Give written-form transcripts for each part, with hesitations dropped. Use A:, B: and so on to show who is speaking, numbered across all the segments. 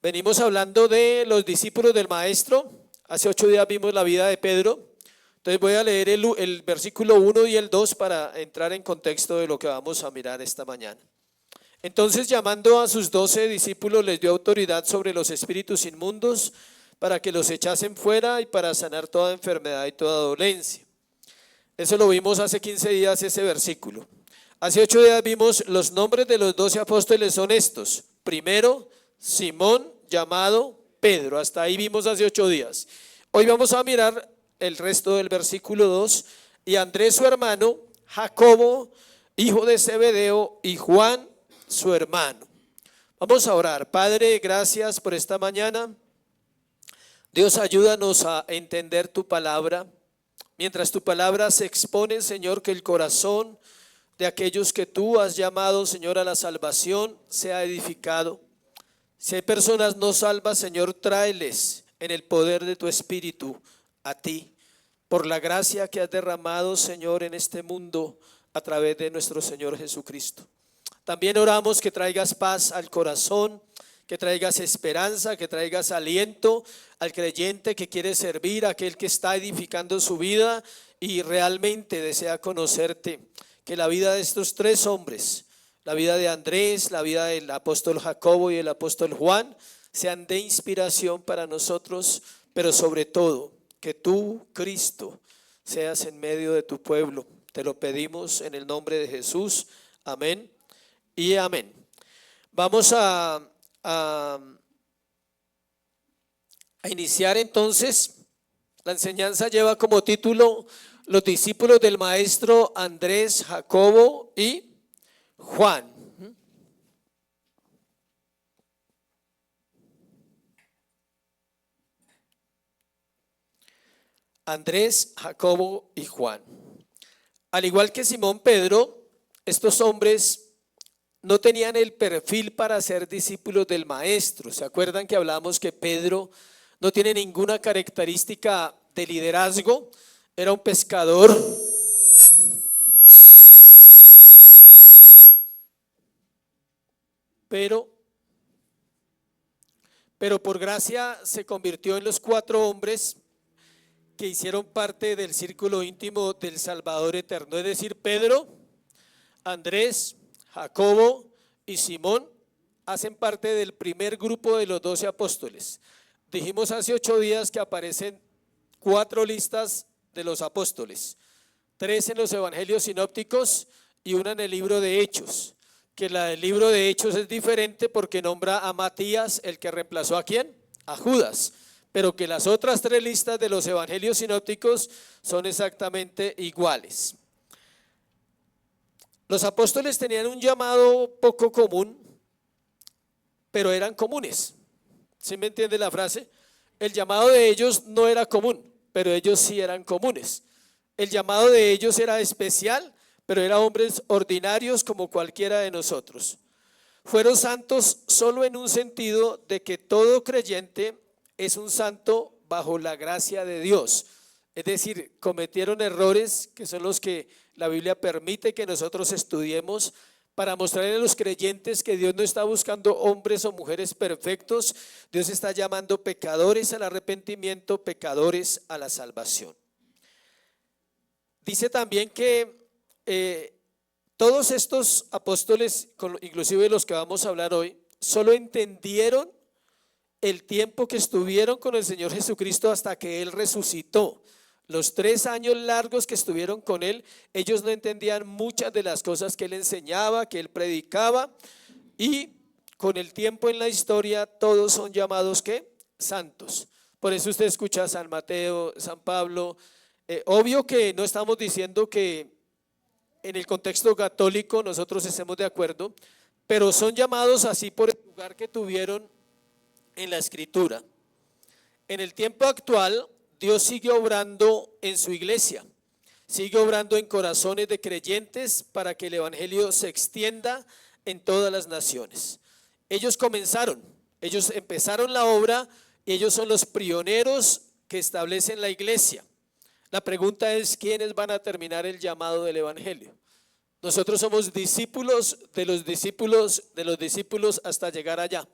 A: Venimos hablando de los discípulos del Maestro. Hace 8 días vimos la vida de Pedro. Entonces voy a leer el versículo 1 y el 2 para entrar en contexto de lo que vamos a mirar esta mañana. Entonces, llamando a sus 12 discípulos, les dio autoridad sobre los espíritus inmundos para que los echasen fuera y para sanar toda enfermedad y toda dolencia. Eso lo vimos hace 15 días, ese versículo. Hace 8 días vimos los nombres de los 12 apóstoles son estos. Primero, Simón, llamado Pedro. Hasta ahí vimos hace 8 días. Hoy vamos a mirar el resto del versículo 2. Y Andrés, su hermano, Jacobo, hijo de Zebedeo, y Juan, su hermano. Vamos a orar. Padre, gracias por esta mañana. Dios, ayúdanos a entender tu palabra. Mientras tu palabra se expone, Señor, que el corazón de aquellos que tú has llamado, Señor, a la salvación sea edificado. Si hay personas no salvas, Señor, tráeles en el poder de tu Espíritu a ti, por la gracia que has derramado, Señor, en este mundo a través de nuestro Señor Jesucristo. También oramos que traigas paz al corazón, que traigas esperanza, que traigas aliento al creyente que quiere servir, a aquel que está edificando su vida y realmente desea conocerte. Que la vida de estos 3 hombres, la vida de Andrés, la vida del apóstol Jacobo y el apóstol Juan, sean de inspiración para nosotros, pero sobre todo, que tú, Cristo, seas en medio de tu pueblo. Te lo pedimos en el nombre de Jesús. Amén y amén. Vamos a iniciar entonces. La enseñanza lleva como título los discípulos del maestro Andrés, Jacobo y Juan. Andrés, Jacobo y Juan. Al igual que Simón Pedro, estos hombres no tenían el perfil para ser discípulos del maestro. ¿Se acuerdan que hablamos que Pedro no tiene ninguna característica de liderazgo? Era un pescador. Pero por gracia se convirtió en los 4 hombres que hicieron parte del círculo íntimo del Salvador eterno. Es decir, Pedro, Andrés, Jacobo y Simón hacen parte del primer grupo de los 12 apóstoles. Dijimos hace 8 días que aparecen 4 listas de los apóstoles, 3 en los evangelios sinópticos y una en el libro de Hechos, que la del libro de Hechos es diferente porque nombra a Matías, el que reemplazó a ¿quién? A Judas, pero que las otras 3 listas de los evangelios sinópticos son exactamente iguales. Los apóstoles tenían un llamado poco común, pero eran comunes. ¿Sí me entiende la frase? El llamado de ellos no era común, pero ellos sí eran comunes. El llamado de ellos era especial, pero eran hombres ordinarios como cualquiera de nosotros. Fueron santos solo en un sentido de que todo creyente es un santo bajo la gracia de Dios. Es decir, cometieron errores que son los que la Biblia permite que nosotros estudiemos para mostrarle a los creyentes que Dios no está buscando hombres o mujeres perfectos. Dios está llamando pecadores al arrepentimiento, pecadores a la salvación. Dice también que todos estos apóstoles, inclusive los que vamos a hablar hoy, solo entendieron el tiempo que estuvieron con el Señor Jesucristo hasta que Él resucitó. Los 3 años largos que estuvieron con Él, ellos no entendían muchas de las cosas que Él enseñaba, que Él predicaba, y con el tiempo en la historia todos son llamados ¿qué? Santos. Por eso usted escucha a San Mateo, San Pablo. Obvio que no estamos diciendo que en el contexto católico nosotros estemos de acuerdo, pero son llamados así por el lugar que tuvieron en la Escritura. En el tiempo actual, Dios sigue obrando en su iglesia, sigue obrando en corazones de creyentes para que el evangelio se extienda en todas las naciones. Ellos empezaron la obra y ellos son los pioneros que establecen la iglesia. La pregunta es, ¿quiénes van a terminar el llamado del evangelio? Nosotros somos discípulos de los discípulos hasta llegar allá.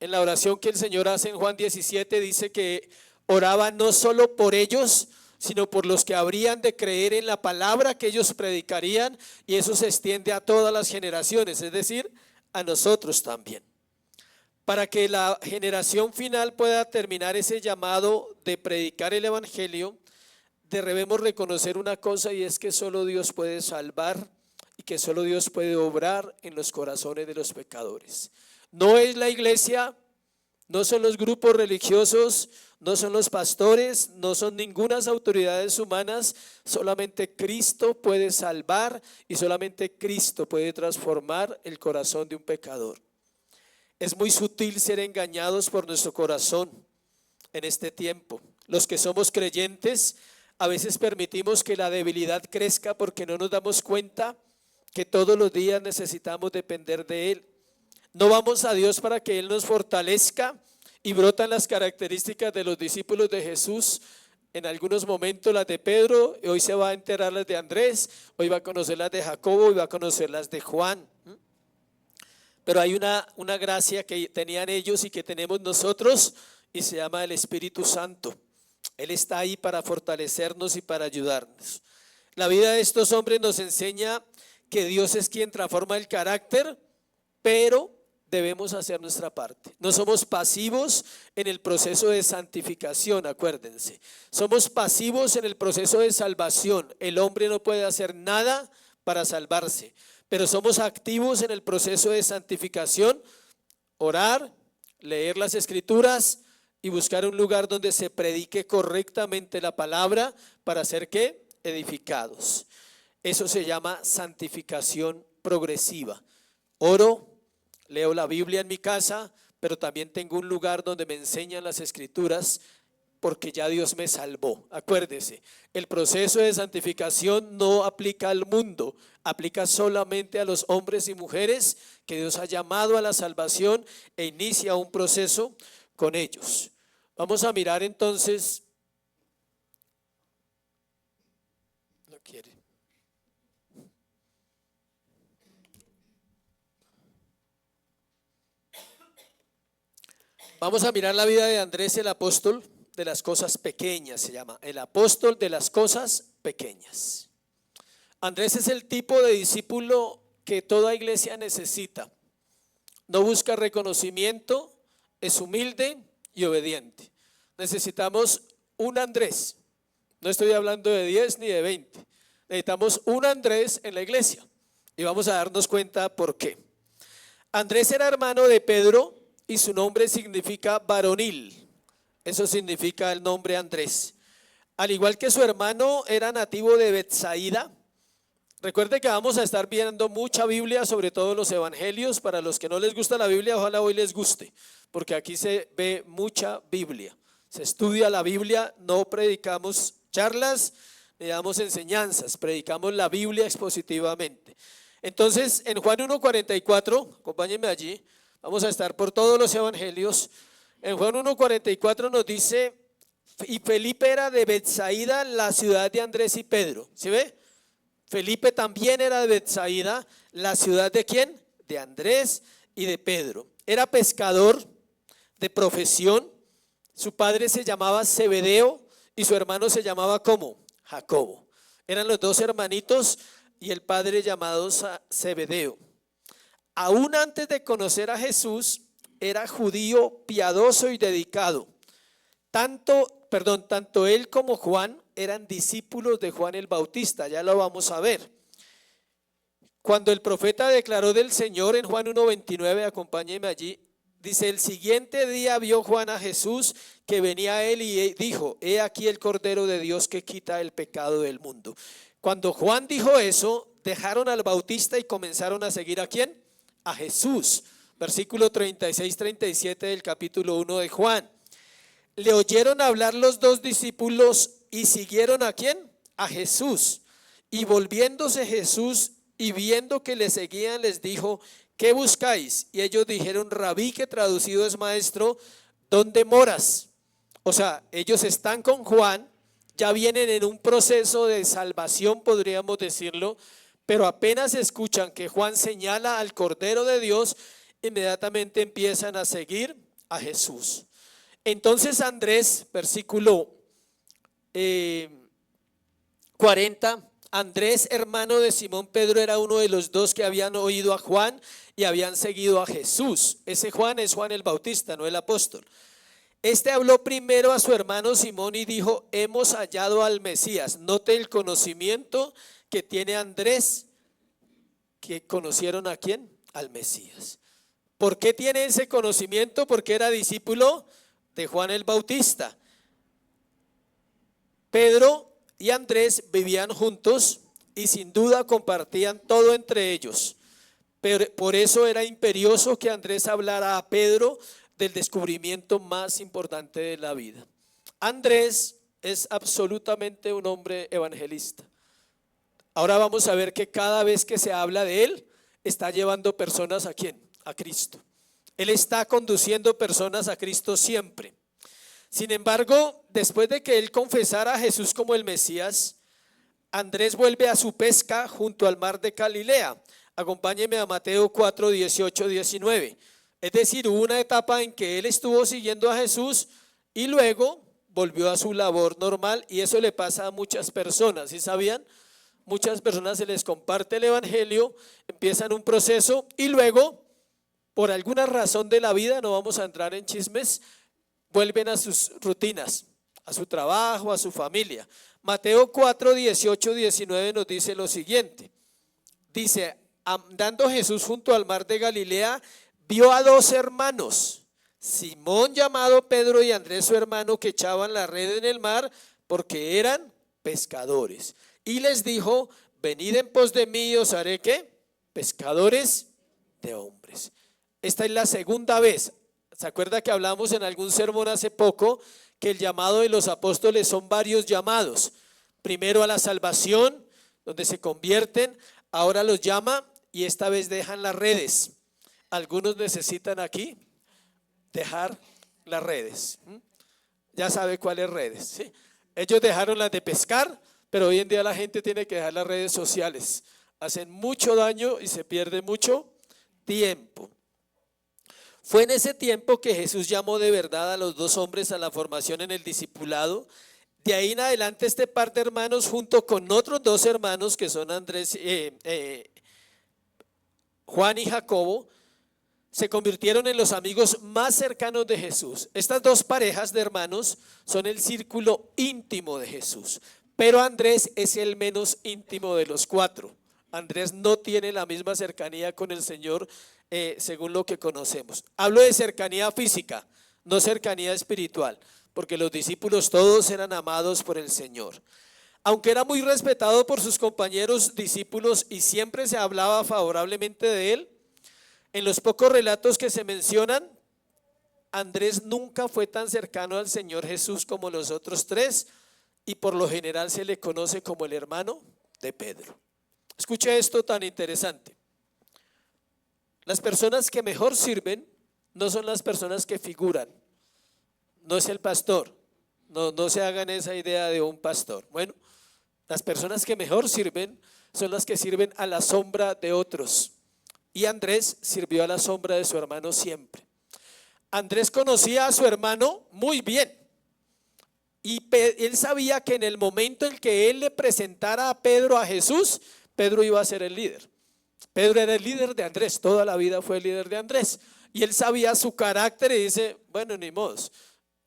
A: En la oración que el Señor hace en Juan 17 dice que oraba no solo por ellos, sino por los que habrían de creer en la palabra que ellos predicarían, y eso se extiende a todas las generaciones, es decir, a nosotros también. Para que la generación final pueda terminar ese llamado de predicar el evangelio, debemos reconocer una cosa, y es que solo Dios puede salvar y que solo Dios puede obrar en los corazones de los pecadores. No es la iglesia, no son los grupos religiosos, no son los pastores, no son ningunas autoridades humanas. Solamente Cristo puede salvar y solamente Cristo puede transformar el corazón de un pecador. Es muy sutil ser engañados por nuestro corazón en este tiempo. Los que somos creyentes a veces permitimos que la debilidad crezca porque no nos damos cuenta que todos los días necesitamos depender de Él. No vamos a Dios para que Él nos fortalezca, y brotan las características de los discípulos de Jesús. En algunos momentos las de Pedro, y hoy se va a enterar las de Andrés, hoy va a conocer las de Jacobo y va a conocer las de Juan. Pero hay una gracia que tenían ellos y que tenemos nosotros, y se llama el Espíritu Santo. Él está ahí para fortalecernos y para ayudarnos. La vida de estos hombres nos enseña que Dios es quien transforma el carácter, pero debemos hacer nuestra parte. No somos pasivos en el proceso de santificación, acuérdense. Somos pasivos en el proceso de salvación. El hombre no puede hacer nada para salvarse, pero somos activos en el proceso de santificación: orar, leer las escrituras y buscar un lugar donde se predique correctamente la palabra para ser ¿qué? Edificados. Eso se llama santificación progresiva. Oro, leo la Biblia en mi casa, pero también tengo un lugar donde me enseñan las escrituras, porque ya Dios me salvó. Acuérdese, el proceso de santificación no aplica al mundo, aplica solamente a los hombres y mujeres que Dios ha llamado a la salvación e inicia un proceso con ellos. Vamos a mirar entonces. No quiere. Vamos a mirar la vida de Andrés, el apóstol de las cosas pequeñas, se llama, el apóstol de las cosas pequeñas. Andrés es el tipo de discípulo que toda iglesia necesita. No busca reconocimiento, es humilde y obediente. Necesitamos un Andrés. No estoy hablando de 10 ni de 20. Necesitamos un Andrés en la iglesia, y vamos a darnos cuenta por qué. Andrés era hermano de Pedro y su nombre significa varonil. Eso significa el nombre Andrés. Al igual que su hermano, era nativo de Betsaida. Recuerde que vamos a estar viendo mucha Biblia, sobre todo los evangelios. Para los que no les gusta la Biblia, ojalá hoy les guste, porque aquí se ve mucha Biblia. Se estudia la Biblia, no predicamos charlas, ni damos enseñanzas, predicamos la Biblia expositivamente. Entonces, en Juan 1:44, acompáñenme allí, vamos a estar por todos los evangelios. En Juan 1:44 nos dice: y Felipe era de Betsaida, la ciudad de Andrés y Pedro. ¿Sí ve? Felipe también era de Betsaida, la ciudad de ¿quién? De Andrés y de Pedro. Era pescador de profesión. Su padre se llamaba Zebedeo y su hermano se llamaba ¿cómo? Jacobo. Eran los dos hermanitos y el padre llamado Zebedeo. Aún antes de conocer a Jesús, era judío piadoso y dedicado. Tanto él como Juan eran discípulos de Juan el Bautista, ya lo vamos a ver. Cuando el profeta declaró del Señor en Juan 1:29, acompáñenme allí, dice: el siguiente día vio Juan a Jesús que venía a él y dijo: he aquí el Cordero de Dios que quita el pecado del mundo. Cuando Juan dijo eso, dejaron al Bautista y comenzaron a seguir ¿a quién? A Jesús. Versículo 36-37 del capítulo 1 de Juan. Le oyeron hablar los dos discípulos y siguieron ¿a quién? A Jesús. Y volviéndose Jesús y viendo que le seguían, les dijo: ¿qué buscáis? Y ellos dijeron: Rabí, que traducido es maestro, ¿dónde moras? O sea, ellos están con Juan, ya vienen en un proceso de salvación, podríamos decirlo, pero apenas escuchan que Juan señala al Cordero de Dios, inmediatamente empiezan a seguir a Jesús. Entonces Andrés, versículo 40, Andrés, hermano de Simón Pedro, era uno de los dos que habían oído a Juan y habían seguido a Jesús. Ese Juan es Juan el Bautista, no el apóstol. Este habló primero a su hermano Simón y dijo: hemos hallado al Mesías. Note el conocimiento que tiene Andrés, que conocieron ¿a quién? Al Mesías. ¿Por qué tiene ese conocimiento? Porque era discípulo de Juan el Bautista. Pedro y Andrés vivían juntos y sin duda compartían todo entre ellos. Pero por eso era imperioso que Andrés hablara a Pedro del descubrimiento más importante de la vida. Andrés es absolutamente un hombre evangelista. Ahora vamos a ver que cada vez que se habla de él, está llevando personas ¿a quién? A Cristo. Él está conduciendo personas a Cristo siempre. Sin embargo, después de que él confesara a Jesús como el Mesías, Andrés vuelve a su pesca junto al mar de Galilea. Acompáñeme a Mateo 4, 18, 19. Es decir, hubo una etapa en que él estuvo siguiendo a Jesús y luego volvió a su labor normal, y eso le pasa a muchas personas. ¿Sí sabían? Muchas personas se les comparte el evangelio, empiezan un proceso y luego, por alguna razón de la vida, no vamos a entrar en chismes, vuelven a sus rutinas, a su trabajo, a su familia. Mateo 4, 18, 19 nos dice lo siguiente. Dice: andando Jesús junto al mar de Galilea, vio a dos hermanos, Simón llamado Pedro y Andrés su hermano, que echaban la red en el mar porque eran pescadores. Y les dijo: venid en pos de mí y os haré ¿qué? Pescadores de hombres. Esta es la segunda vez. ¿Se acuerda que hablamos en algún sermón hace poco que el llamado de los apóstoles son varios llamados? Primero a la salvación, donde se convierten, ahora los llama y esta vez dejan las redes. Algunos necesitan aquí dejar las redes. Ya sabe cuáles redes, ¿sí? Ellos dejaron las de pescar, pero hoy en día la gente tiene que dejar las redes sociales. Hacen mucho daño y se pierde mucho tiempo. Fue en ese tiempo que Jesús llamó de verdad a los dos hombres a la formación en el discipulado. De ahí en adelante este par de hermanos, junto con otros dos hermanos que son Andrés, Juan y Jacobo, se convirtieron en los amigos más cercanos de Jesús. Estas dos parejas de hermanos son el círculo íntimo de Jesús, pero Andrés es el menos íntimo de los cuatro. Andrés no tiene la misma cercanía con el Señor según lo que conocemos. Hablo de cercanía física, no cercanía espiritual, porque los discípulos todos eran amados por el Señor. Aunque era muy respetado por sus compañeros discípulos y siempre se hablaba favorablemente de él, en los pocos relatos que se mencionan, Andrés nunca fue tan cercano al Señor Jesús como los otros tres, y por lo general se le conoce como el hermano de Pedro. Escuche esto tan interesante. Las personas que mejor sirven no son las personas que figuran, no es el pastor, no se hagan esa idea de un pastor. Bueno, las personas que mejor sirven son las que sirven a la sombra de otros. Y Andrés sirvió a la sombra de su hermano siempre. Andrés conocía a su hermano muy bien. Y él sabía que en el momento en que él le presentara a Pedro a Jesús, Pedro iba a ser el líder. Pedro era el líder de Andrés, toda la vida fue el líder de Andrés. Y él sabía su carácter y dice: bueno, ni modo,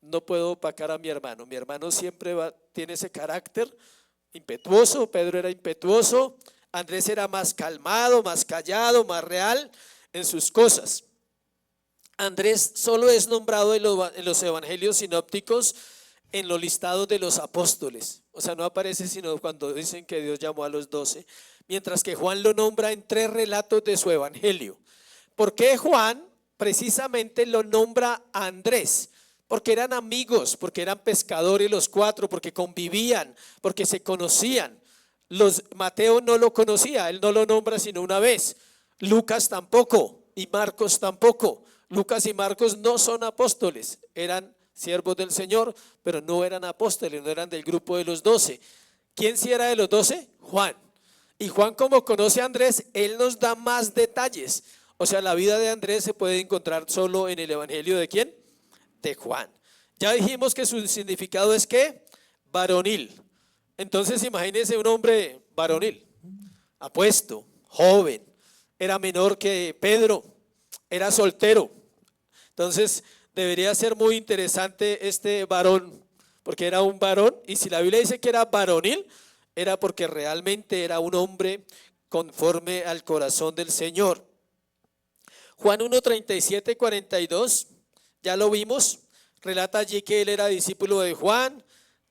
A: no puedo opacar a mi hermano. Mi hermano siempre tiene ese carácter impetuoso. Pedro era impetuoso. Andrés era más calmado, más callado, más real en sus cosas. Andrés solo es nombrado en los evangelios sinópticos en los listados de los apóstoles. O sea, no aparece sino cuando dicen que Dios llamó a los 12, mientras que Juan lo nombra en 3 relatos de su evangelio. ¿Por qué Juan precisamente lo nombra a Andrés? Porque eran amigos, porque eran pescadores los 4, porque convivían, porque se conocían. Mateo no lo conocía, él no lo nombra sino una vez. Lucas tampoco y Marcos tampoco. Lucas y Marcos no son apóstoles, eran siervos del Señor, pero no eran apóstoles, no eran del grupo de los 12. ¿Quién sí era de los 12? Juan. Y Juan, como conoce a Andrés, él nos da más detalles. O sea, la vida de Andrés se puede encontrar solo en el evangelio ¿de quién? de Juan. Ya dijimos que su significado es ¿qué? Varonil. Entonces imagínense un hombre varonil, apuesto, joven, era menor que Pedro, era soltero. Entonces debería ser muy interesante este varón, porque era un varón, y si la Biblia dice que era varonil, era porque realmente era un hombre conforme al corazón del Señor. Juan 1, 37, 42, ya lo vimos, relata allí que él era discípulo de Juan,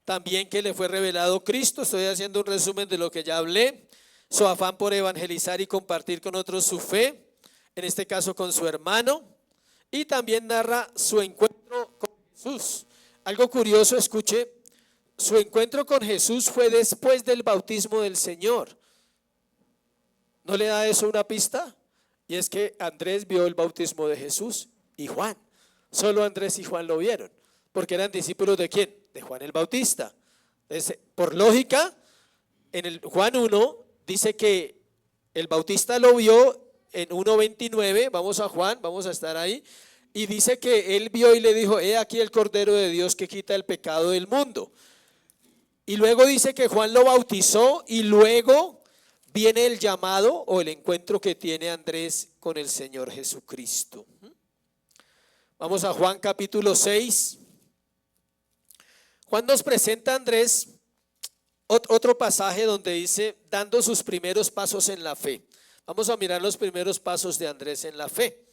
A: también que le fue revelado Cristo. Estoy haciendo un resumen de lo que ya hablé. Su afán por evangelizar y compartir con otros su fe, en este caso con su hermano, y también narra su encuentro con Jesús. Algo curioso, escuche, su encuentro con Jesús fue después del bautismo del Señor. ¿No le da eso una pista? Y es que Andrés vio el bautismo de Jesús y Juan. Solo Andrés y Juan lo vieron, porque eran discípulos ¿de quién? De Juan el Bautista. Entonces, por lógica, en el Juan 1 dice que el Bautista lo vio en 1:29, vamos a Juan, vamos a estar ahí, y dice que él vio y le dijo, he aquí el Cordero de Dios que quita el pecado del mundo. Y luego dice que Juan lo bautizó y luego viene el llamado o el encuentro que tiene Andrés con el Señor Jesucristo. Vamos a Juan capítulo 6. Juan nos presenta a Andrés otro pasaje donde dice, dando sus primeros pasos en la fe. Vamos a mirar los primeros pasos de Andrés en la fe.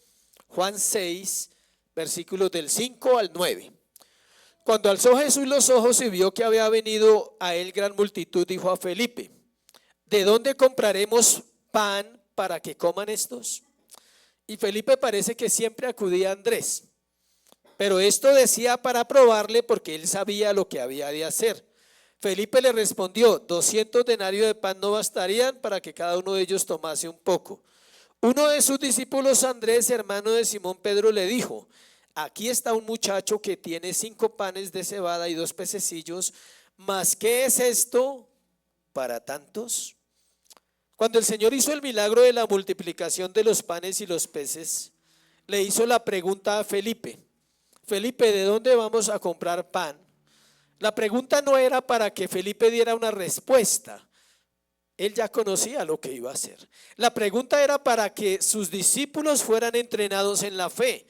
A: Juan 6, versículos del 5 al 9. Cuando alzó Jesús los ojos y vio que había venido a él gran multitud, dijo a Felipe, ¿de dónde compraremos pan para que coman estos? Y Felipe parece que siempre acudía a Andrés, pero esto decía para probarle porque él sabía lo que había de hacer. Felipe le respondió, 200 denarios de pan no bastarían para que cada uno de ellos tomase un poco. Uno de sus discípulos, Andrés, hermano de Simón Pedro, le dijo, aquí está un muchacho que tiene 5 panes de cebada y 2 pececillos, mas ¿qué es esto para tantos? Cuando el Señor hizo el milagro de la multiplicación de los panes y los peces, le hizo la pregunta a Felipe, Felipe, ¿de dónde vamos a comprar pan? La pregunta no era para que Felipe diera una respuesta, él ya conocía lo que iba a hacer. La pregunta era para que sus discípulos fueran entrenados en la fe,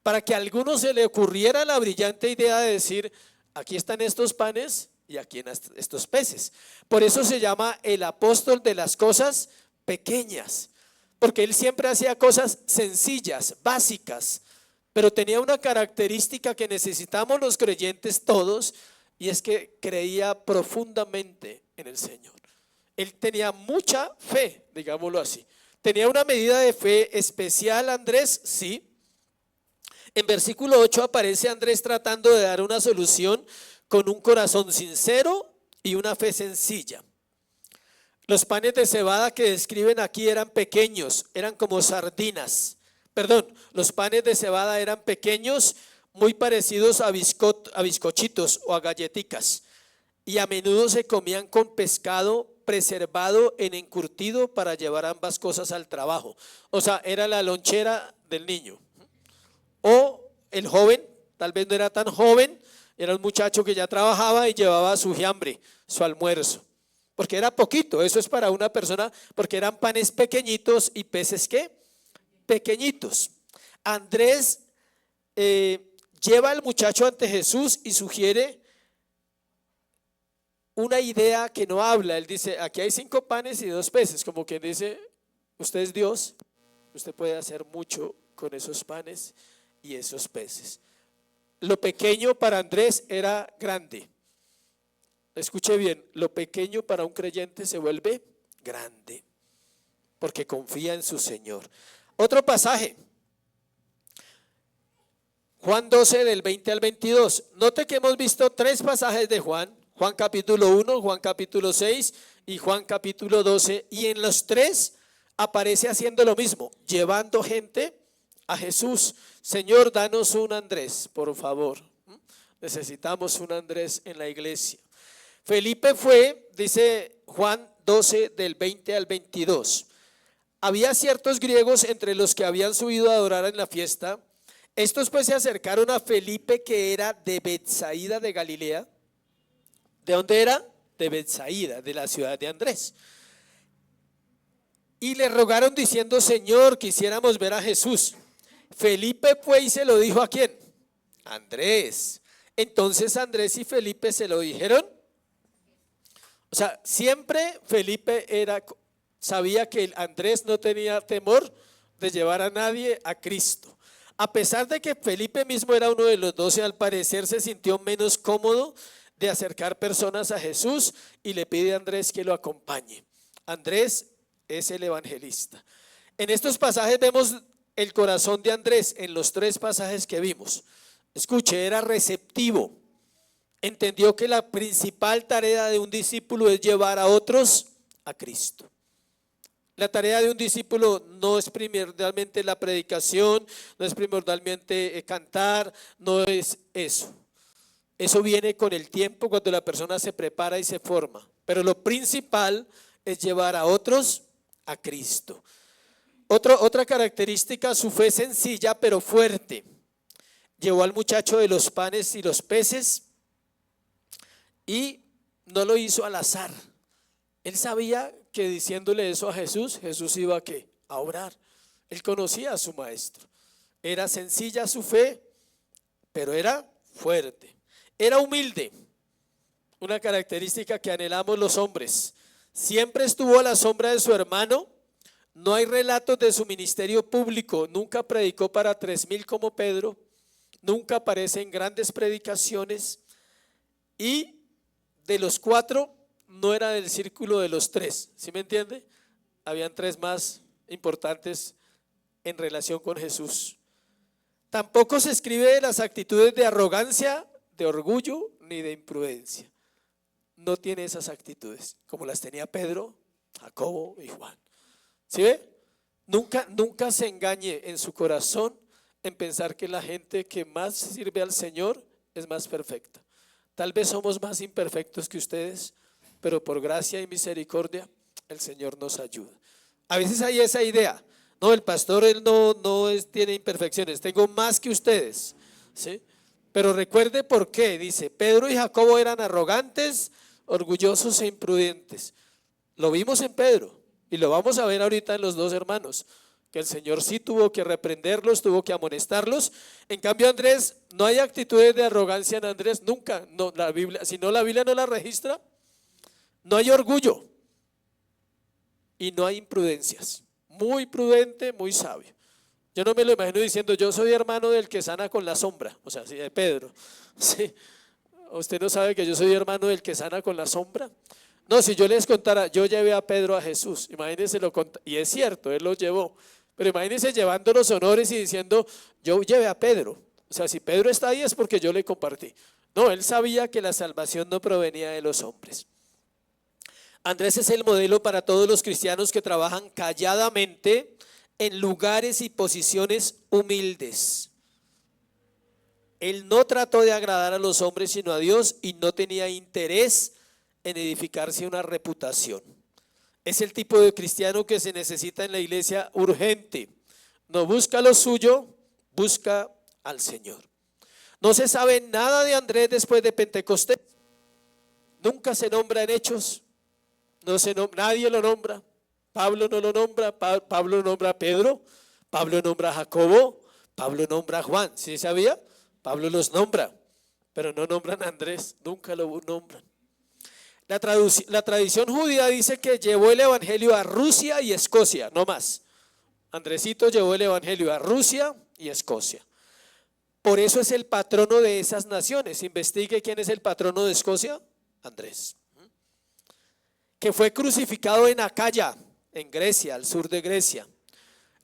A: para que a alguno se le ocurriera la brillante idea de decir, aquí están estos panes y aquí en estos peces. Por eso se llama el apóstol de las cosas pequeñas, porque él siempre hacía cosas sencillas, básicas, pero tenía una característica que necesitamos los creyentes todos, y es que creía profundamente en el Señor. Él tenía mucha fe, digámoslo así. ¿Tenía una medida de fe especial Andrés? Sí. En versículo 8 aparece Andrés tratando de dar una solución con un corazón sincero y una fe sencilla. Los panes de cebada que describen aquí eran pequeños, eran como sardinas. Perdón, los panes de cebada eran pequeños, muy parecidos a bizcochitos o a galletitas, y a menudo se comían con pescado preservado en encurtido para llevar ambas cosas al trabajo. O sea, era la lonchera del niño. O el joven, tal vez no era tan joven, era un muchacho que ya trabajaba y llevaba su fiambre, su almuerzo, porque era poquito. Eso es para una persona, porque eran panes pequeñitos y peces ¿qué? Pequeñitos. Andrés lleva al muchacho ante Jesús y sugiere una idea que no habla. Él dice, aquí hay 5 panes y 2 peces, como quien dice, usted es Dios, usted puede hacer mucho con esos panes y esos peces. Lo pequeño para Andrés era grande. Escuche bien, lo pequeño para un creyente se vuelve grande, porque confía en su Señor. Otro pasaje, Juan 12 del 20 al 22. Note que hemos visto 3 pasajes de Juan. Juan capítulo 1, Juan capítulo 6 y Juan capítulo 12. Y en los 3 aparece haciendo lo mismo, llevando gente a Jesús. Señor, danos un Andrés, por favor. Necesitamos un Andrés en la iglesia. Felipe fue, dice Juan 12 del 20 al 22. Había ciertos griegos entre los que habían subido a adorar en la fiesta, Estos pues se acercaron a Felipe, que era de Betsaida de Galilea. ¿De dónde era? De Betsaida, de la ciudad de Andrés. Y le rogaron diciendo: Señor, quisiéramos ver a Jesús. Felipe fue y se lo dijo ¿a quién? Andrés. Entonces Andrés y Felipe se lo dijeron. O sea, siempre Felipe sabía que Andrés no tenía temor de llevar a nadie a Cristo. A pesar de que Felipe mismo era uno de los 12, al parecer se sintió menos cómodo de acercar personas a Jesús y le pide a Andrés que lo acompañe. Andrés es el evangelista. En estos pasajes vemos el corazón de Andrés en los 3 pasajes que vimos. Escuche, era receptivo. Entendió que la principal tarea de un discípulo es llevar a otros a Cristo. La tarea de un discípulo no es primordialmente la predicación, no es primordialmente cantar, no es eso. Eso viene con el tiempo, cuando la persona se prepara y se forma. Pero lo principal es llevar a otros a Cristo. Otra característica: su fe sencilla pero fuerte. Llevó al muchacho de los panes y los peces y no lo hizo al azar. Él sabía que diciéndole eso a Jesús, Jesús iba a orar. Él conocía a su maestro. Era sencilla su fe, pero era fuerte. Era humilde, una característica que anhelamos los hombres. Siempre estuvo a la sombra de su hermano. No hay relatos de su ministerio público. Nunca predicó para 3,000 como Pedro. Nunca aparece en grandes predicaciones. Y de los 4, no era del círculo de los 3. ¿Sí me entiende? Habían 3 más importantes en relación con Jesús. Tampoco se escribe de las actitudes de arrogancia, de orgullo, ni de imprudencia. No tiene esas actitudes, como las tenía Pedro, Jacobo y Juan. ¿Sí ve? Nunca se engañe en su corazón en pensar que la gente que más sirve al Señor es más perfecta. Tal vez somos más imperfectos que ustedes, pero por gracia y misericordia el Señor nos ayuda. A veces hay esa idea: no, el pastor él tiene imperfecciones, tengo más que ustedes, ¿sí? Pero recuerde por qué. Dice: Pedro y Jacobo eran arrogantes, orgullosos e imprudentes. Lo vimos en Pedro y lo vamos a ver ahorita en los 2 hermanos, que el Señor sí tuvo que reprenderlos, tuvo que amonestarlos. En cambio Andrés, no hay actitudes de arrogancia en Andrés, nunca. No, la Biblia, si no, la Biblia no la registra. No hay orgullo y no hay imprudencias. Muy prudente, muy sabio. Yo no me lo imagino diciendo: yo soy hermano del que sana con la sombra. O sea, sí, de Pedro. Sí. ¿Usted no sabe que yo soy hermano del que sana con la sombra? No, si yo les contara, yo llevé a Pedro a Jesús, imagínense y es cierto, él lo llevó, pero imagínense llevando los honores y diciendo: yo llevé a Pedro. O sea, si Pedro está ahí es porque yo le compartí. No, él sabía que la salvación no provenía de los hombres. Andrés es el modelo para todos los cristianos que trabajan calladamente en lugares y posiciones humildes. Él no trató de agradar a los hombres sino a Dios, y no tenía interés en edificarse una reputación. Es el tipo de cristiano que se necesita en la iglesia urgente. No busca lo suyo, busca al Señor. No se sabe nada de Andrés después de Pentecostés. Nunca se nombra en Hechos. Nadie lo nombra. Pablo no lo nombra. Pablo nombra a Pedro. Pablo nombra a Jacobo. Pablo nombra a Juan. ¿Sí sabía? Pablo los nombra, pero no nombran a Andrés. Nunca lo nombran. La tradición judía dice que llevó el evangelio a Rusia y Escocia, no más. Andresito llevó el evangelio a Rusia y Escocia. Por eso es el patrono de esas naciones. Investigue quién es el patrono de Escocia. Andrés. Que fue crucificado en Acaya, en Grecia, al sur de Grecia.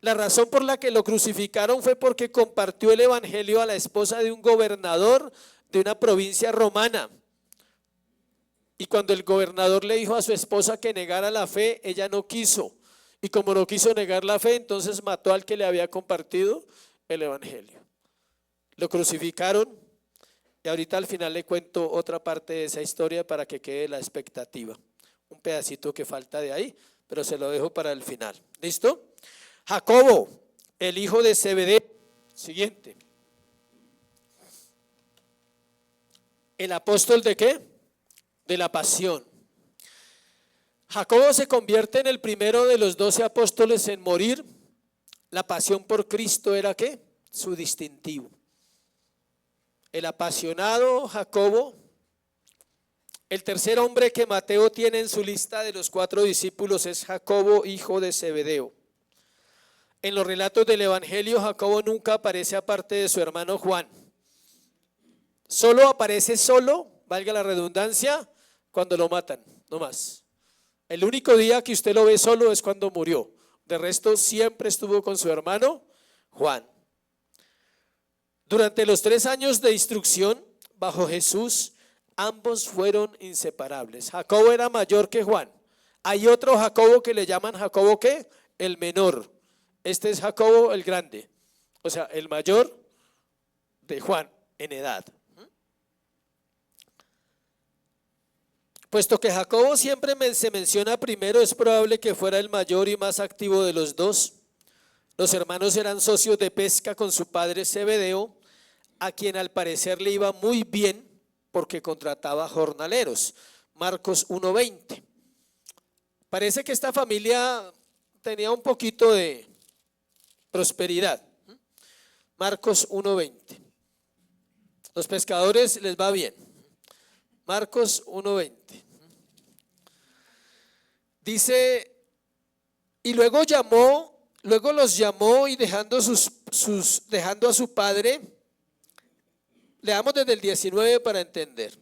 A: La razón por la que lo crucificaron fue porque compartió el evangelio a la esposa de un gobernador de una provincia romana. Y cuando el gobernador le dijo a su esposa que negara la fe, ella no quiso. Y como no quiso negar la fe, entonces mató al que le había compartido el evangelio. Lo crucificaron, y ahorita al final le cuento otra parte de esa historia para que quede la expectativa. Un pedacito que falta de ahí, pero se lo dejo para el final. ¿Listo? Jacobo, el hijo de Zebedeo. Siguiente. ¿El apóstol de qué? De la pasión. Jacobo se convierte en el primero de los 12 apóstoles en morir. La pasión por Cristo era ¿qué? Su distintivo. El apasionado Jacobo. El tercer hombre que Mateo tiene en su lista de los 4 discípulos es Jacobo, hijo de Zebedeo. En los relatos del Evangelio, Jacobo nunca aparece aparte de su hermano Juan. Solo aparece valga la redundancia, cuando lo matan, no más. El único día que usted lo ve solo es cuando murió. De resto, siempre estuvo con su hermano Juan. Durante los 3 años de instrucción bajo Jesús, ambos fueron inseparables. Jacobo era mayor que Juan. Hay otro Jacobo que le llaman Jacobo ¿qué? El menor. Este es Jacobo el grande, o sea, el mayor de Juan en edad. Puesto que Jacobo siempre se menciona primero, es probable que fuera el mayor y más activo de los dos. Los hermanos eran socios de pesca con su padre Zebedeo, a quien al parecer le iba muy bien porque contrataba jornaleros. Marcos 1:20. Parece que esta familia tenía un poquito de prosperidad. Marcos 1:20. Los pescadores les va bien. Marcos 1:20. Dice, y luego los llamó y dejando a su padre, leamos desde el 19 para entender.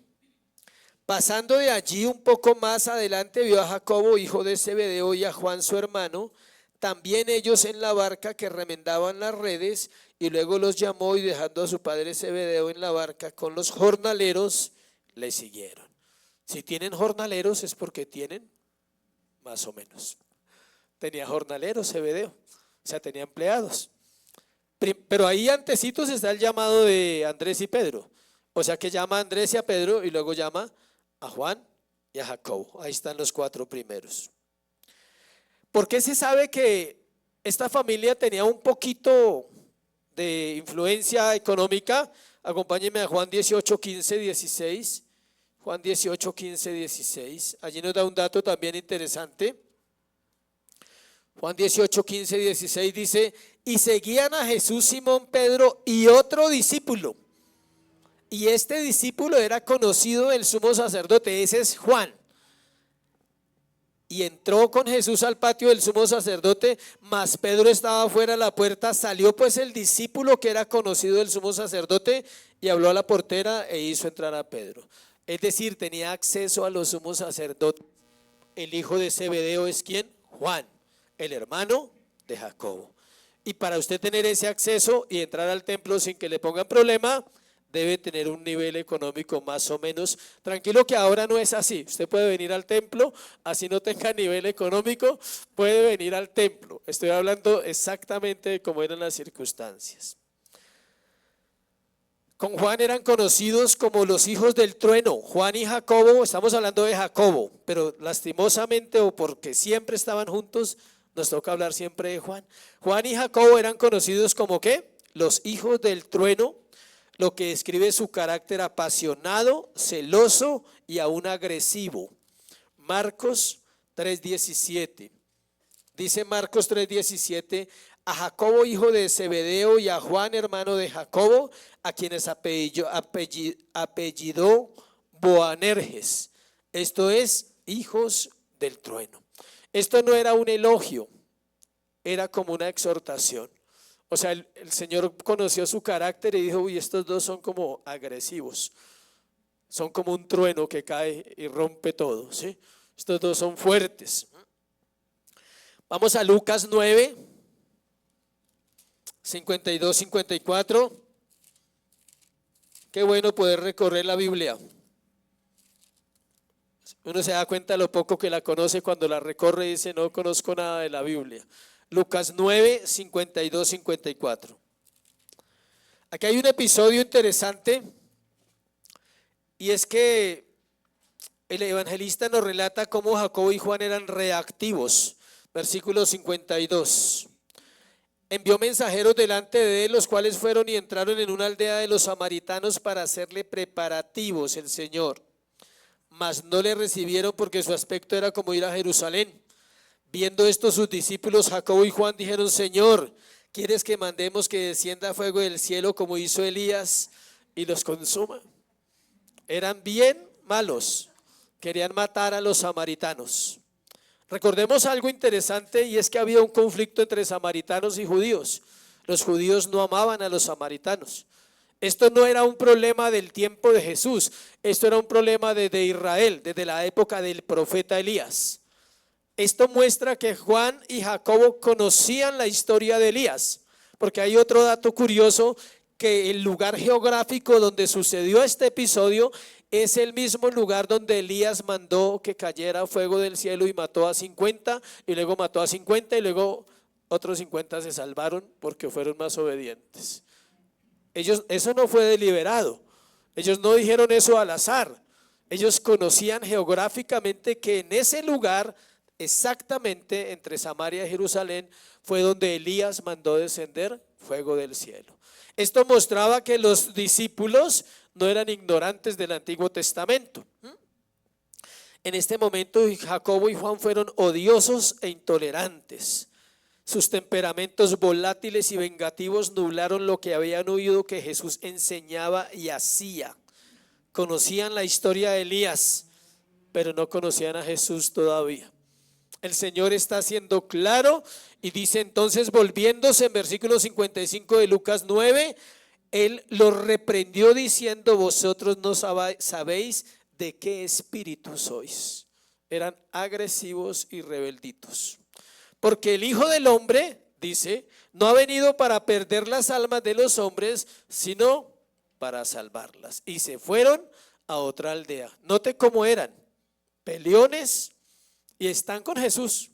A: Pasando de allí un poco más adelante vio a Jacobo, hijo de Zebedeo, y a Juan su hermano, también ellos en la barca que remendaban las redes, y luego los llamó y dejando a su padre Zebedeo en la barca con los jornaleros, le siguieron. Si tienen jornaleros es porque tienen más o menos. Tenía jornaleros Zebedeo, o sea, tenía empleados. Pero ahí antecitos está el llamado de Andrés y Pedro. O sea que llama a Andrés y a Pedro y luego llama a Juan y a Jacobo. Ahí están los 4 primeros. ¿Por qué se sabe que esta familia tenía un poquito de influencia económica? Acompáñenme a Juan 18, 15, 16. Juan 18, 15, 16. Allí nos da un dato también interesante. Juan 18, 15, 16 dice, y seguían a Jesús Simón Pedro y otro discípulo. Y este discípulo era conocido del sumo sacerdote, ese es Juan. Y entró con Jesús al patio del sumo sacerdote, mas Pedro estaba fuera de la puerta. Salió pues el discípulo que era conocido del sumo sacerdote y habló a la portera e hizo entrar a Pedro. Es decir, tenía acceso a los sumos sacerdotes. El hijo de Zebedeo es ¿quién? Juan, el hermano de Jacobo. Y para usted tener ese acceso y entrar al templo sin que le pongan problema, debe tener un nivel económico más o menos. Tranquilo que ahora no es así. Usted puede venir al templo, así no tenga nivel económico, puede venir al templo. Estoy hablando exactamente de cómo eran las circunstancias. Con Juan eran conocidos como los hijos del trueno. Juan y Jacobo, estamos hablando de Jacobo, pero lastimosamente o porque siempre estaban juntos, nos toca hablar siempre de Juan. Juan y Jacobo eran conocidos como ¿qué? Los hijos del trueno, lo que describe su carácter apasionado, celoso y aún agresivo. Marcos 3:17. Dice Marcos 3:17, a Jacobo hijo de Zebedeo y a Juan hermano de Jacobo, a quienes apellidó Boanerges, esto es, hijos del trueno. Esto no era un elogio, era como una exhortación. O sea, el Señor conoció su carácter y dijo, uy, estos dos son como agresivos, son como un trueno que cae y rompe todo, ¿sí? Estos dos son fuertes. Vamos a Lucas 9, 52, 54. Qué bueno poder recorrer la Biblia. Uno se da cuenta de lo poco que la conoce cuando la recorre y dice, no conozco nada de la Biblia. Lucas 9, 52, 54. Aquí hay un episodio interesante y es que el evangelista nos relata cómo Jacobo y Juan eran reactivos. Versículo 52. envió mensajeros delante de él, los cuales fueron y entraron en una aldea de los samaritanos para hacerle preparativos el Señor. Mas no le recibieron porque su aspecto era como ir a Jerusalén. Viendo esto, sus discípulos Jacobo y Juan dijeron: Señor, ¿quieres que mandemos que descienda fuego del cielo como hizo Elías y los consuma? Eran bien malos, querían matar a los samaritanos. Recordemos algo interesante, y es que había un conflicto entre samaritanos y judíos. Los judíos no amaban a los samaritanos. Esto no era un problema del tiempo de Jesús, esto era un problema desde Israel, desde la época del profeta Elías. Esto muestra que Juan y Jacobo conocían la historia de Elías, porque hay otro dato curioso, que el lugar geográfico donde sucedió este episodio es el mismo lugar donde Elías mandó que cayera fuego del cielo y mató a 50, y luego mató a 50 y luego otros 50 se salvaron porque fueron más obedientes. Eso no fue deliberado, ellos no dijeron eso al azar, ellos conocían geográficamente que en ese lugar, exactamente entre Samaria y Jerusalén, fue donde Elías mandó descender fuego del cielo. Esto mostraba que los discípulos no eran ignorantes del Antiguo Testamento. En este momento Jacobo y Juan fueron odiosos e intolerantes. Sus temperamentos volátiles y vengativos nublaron lo que habían oído que Jesús enseñaba y hacía. Conocían la historia de Elías, pero no conocían a Jesús todavía. El Señor está siendo claro y dice entonces, volviéndose en versículo 55 de Lucas 9, Él los reprendió diciendo: vosotros no sabéis de qué espíritu sois. Eran agresivos y rebelditos. Porque el Hijo del Hombre, dice, no ha venido para perder las almas de los hombres, sino para salvarlas. Y se fueron a otra aldea. Note cómo eran, peleones, y están con Jesús.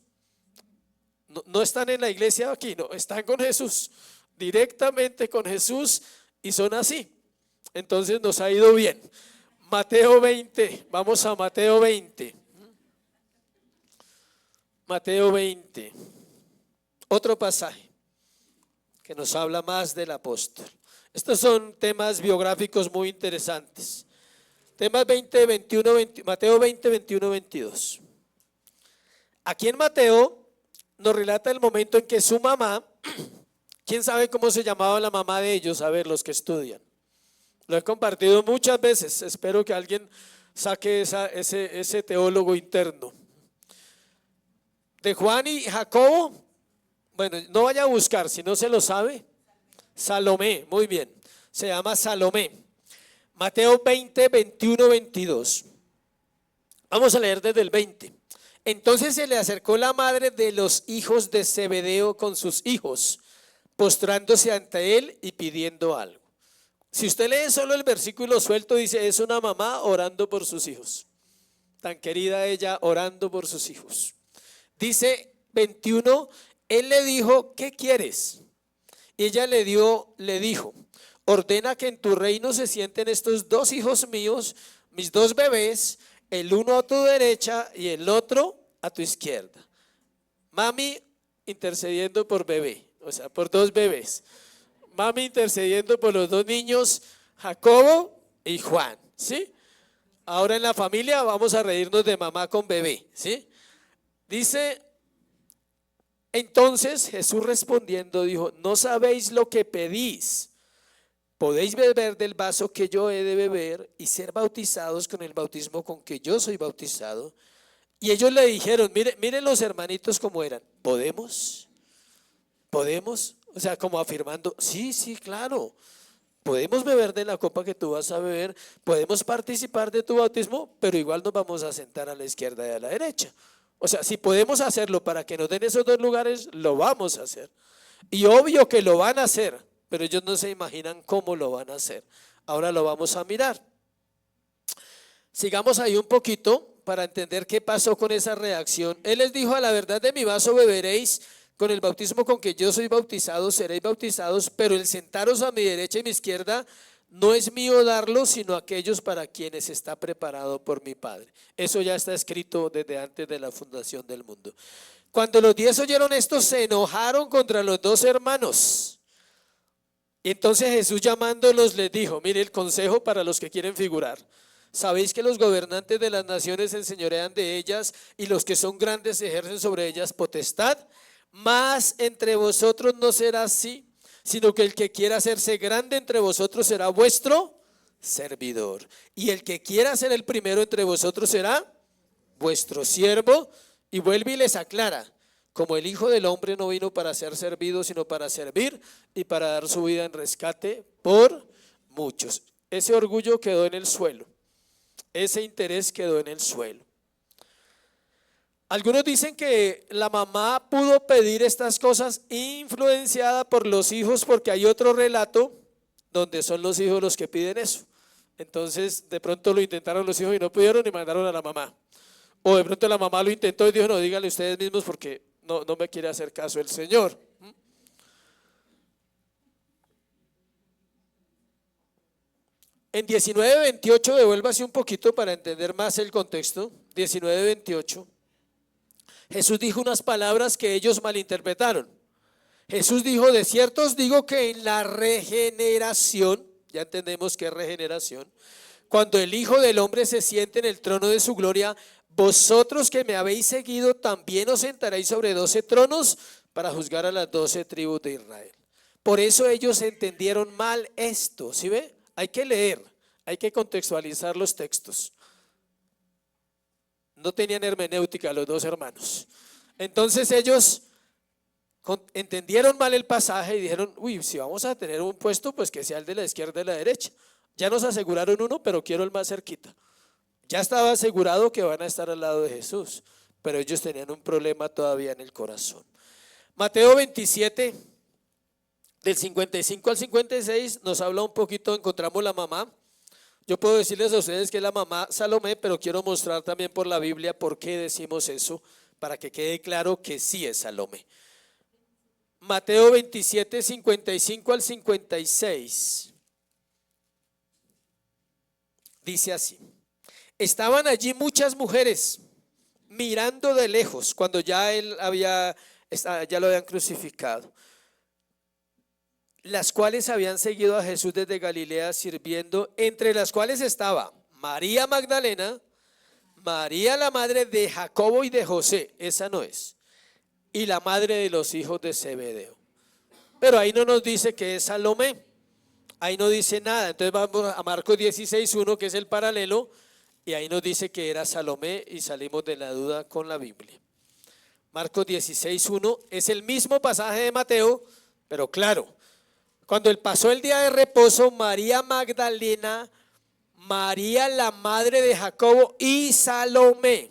A: No están en la iglesia aquí, no, están con Jesús, directamente con Jesús, y son así. Entonces nos ha ido bien. Mateo 20, vamos a Mateo 20. Mateo 20, otro pasaje que nos habla más del apóstol. Estos son temas biográficos muy interesantes. Temas 20, 21, 20, Mateo 20, 21, 22. Aquí en Mateo nos relata el momento en que su mamá, ¿quién sabe cómo se llamaba la mamá de ellos? A ver, los que estudian. Lo he compartido muchas veces, espero que alguien saque ese teólogo interno. De Juan y Jacobo, bueno, no vaya a buscar, si no se lo sabe. Salomé, muy bien, se llama Salomé. Mateo 20, 21, 22. Vamos a leer desde el 20. Entonces se le acercó la madre de los hijos de Zebedeo con sus hijos, postrándose ante él y pidiendo algo. Si usted lee solo el versículo suelto, dice, es una mamá orando por sus hijos. Tan querida ella orando por sus hijos. Dice 21, él le dijo, ¿qué quieres? Y ella le dijo, ordena que en tu reino se sienten estos dos hijos míos, mis dos bebés, el uno a tu derecha y el otro a tu izquierda. Mami intercediendo por bebé, o sea, por dos bebés. Mami intercediendo por los dos niños, Jacobo y Juan, ¿sí? Ahora en la familia vamos a reírnos de mamá con bebé, ¿sí? Dice, entonces Jesús respondiendo dijo, no sabéis lo que pedís. Podéis beber del vaso que yo he de beber y ser bautizados con el bautismo con que yo soy bautizado. Y ellos le dijeron, miren los hermanitos cómo eran. ¿Podemos? O sea, como afirmando, sí, claro. Podemos beber de la copa que tú vas a beber, podemos participar de tu bautismo, pero igual nos vamos a sentar a la izquierda y a la derecha. O sea, si podemos hacerlo para que nos den esos dos lugares, lo vamos a hacer. Y obvio que lo van a hacer, pero ellos no se imaginan cómo lo van a hacer. Ahora lo vamos a mirar. Sigamos ahí un poquito para entender qué pasó con esa reacción. Él les dijo, a la verdad de mi vaso beberéis, con el bautismo con que yo soy bautizado seréis bautizados, pero el sentaros a mi derecha y mi izquierda no es mío darlo, sino a aquellos para quienes está preparado por mi Padre. Eso ya está escrito desde antes de la fundación del mundo. Cuando los 10 oyeron esto, se enojaron contra los 2 hermanos. Y entonces Jesús, llamándolos, les dijo: mire el consejo para los que quieren figurar. Sabéis que los gobernantes de las naciones se enseñorean de ellas, y los que son grandes ejercen sobre ellas potestad. Mas entre vosotros no será así, sino que el que quiera hacerse grande entre vosotros será vuestro servidor. Y el que quiera ser el primero entre vosotros será vuestro siervo. Y vuelve y les aclara: como el Hijo del Hombre no vino para ser servido, sino para servir y para dar su vida en rescate por muchos. Ese orgullo quedó en el suelo. Ese interés quedó en el suelo. Algunos dicen que la mamá pudo pedir estas cosas influenciada por los hijos, porque hay otro relato donde son los hijos los que piden eso. Entonces de pronto lo intentaron los hijos y no pudieron, y mandaron a la mamá. O de pronto la mamá lo intentó y dijo: no, díganle ustedes mismos porque no me quiere hacer caso el Señor. En 19:28, devuélvase un poquito para entender más el contexto. 19:28, Jesús dijo unas palabras que ellos malinterpretaron. Jesús dijo: de cierto os digo que en la regeneración, ya entendemos que es regeneración, cuando el Hijo del Hombre se siente en el trono de su gloria, vosotros que me habéis seguido también os sentaréis sobre 12 tronos para juzgar a las 12 tribus de Israel. Por eso ellos entendieron mal esto. ¿Sí ve? Hay que leer, hay que contextualizar los textos. No tenían hermenéutica los 2 hermanos. Entonces ellos entendieron mal el pasaje y dijeron: uy, si vamos a tener un puesto, pues que sea el de la izquierda y de la derecha. Ya nos aseguraron uno, pero quiero el más cerquita. Ya estaba asegurado que van a estar al lado de Jesús, pero ellos tenían un problema todavía en el corazón. Mateo 27, del 55 al 56, nos habla un poquito, encontramos la mamá. Yo puedo decirles a ustedes que es la mamá Salomé, pero quiero mostrar también por la Biblia por qué decimos eso, para que quede claro que sí es Salomé. Mateo 27, 55 al 56. Dice así: estaban allí muchas mujeres mirando de lejos cuando ya lo habían crucificado, las cuales habían seguido a Jesús desde Galilea sirviendo, entre las cuales estaba María Magdalena, María la madre de Jacobo y de José, esa no es, y la madre de los hijos de Zebedeo. Pero ahí no nos dice que es Salomé, ahí no dice nada. Entonces vamos a Marcos 16:1, que es el paralelo, y ahí nos dice que era Salomé, y salimos de la duda con la Biblia. Marcos 16:1 es el mismo pasaje de Mateo, pero claro, cuando pasó el día de reposo, María Magdalena, María la madre de Jacobo y Salomé.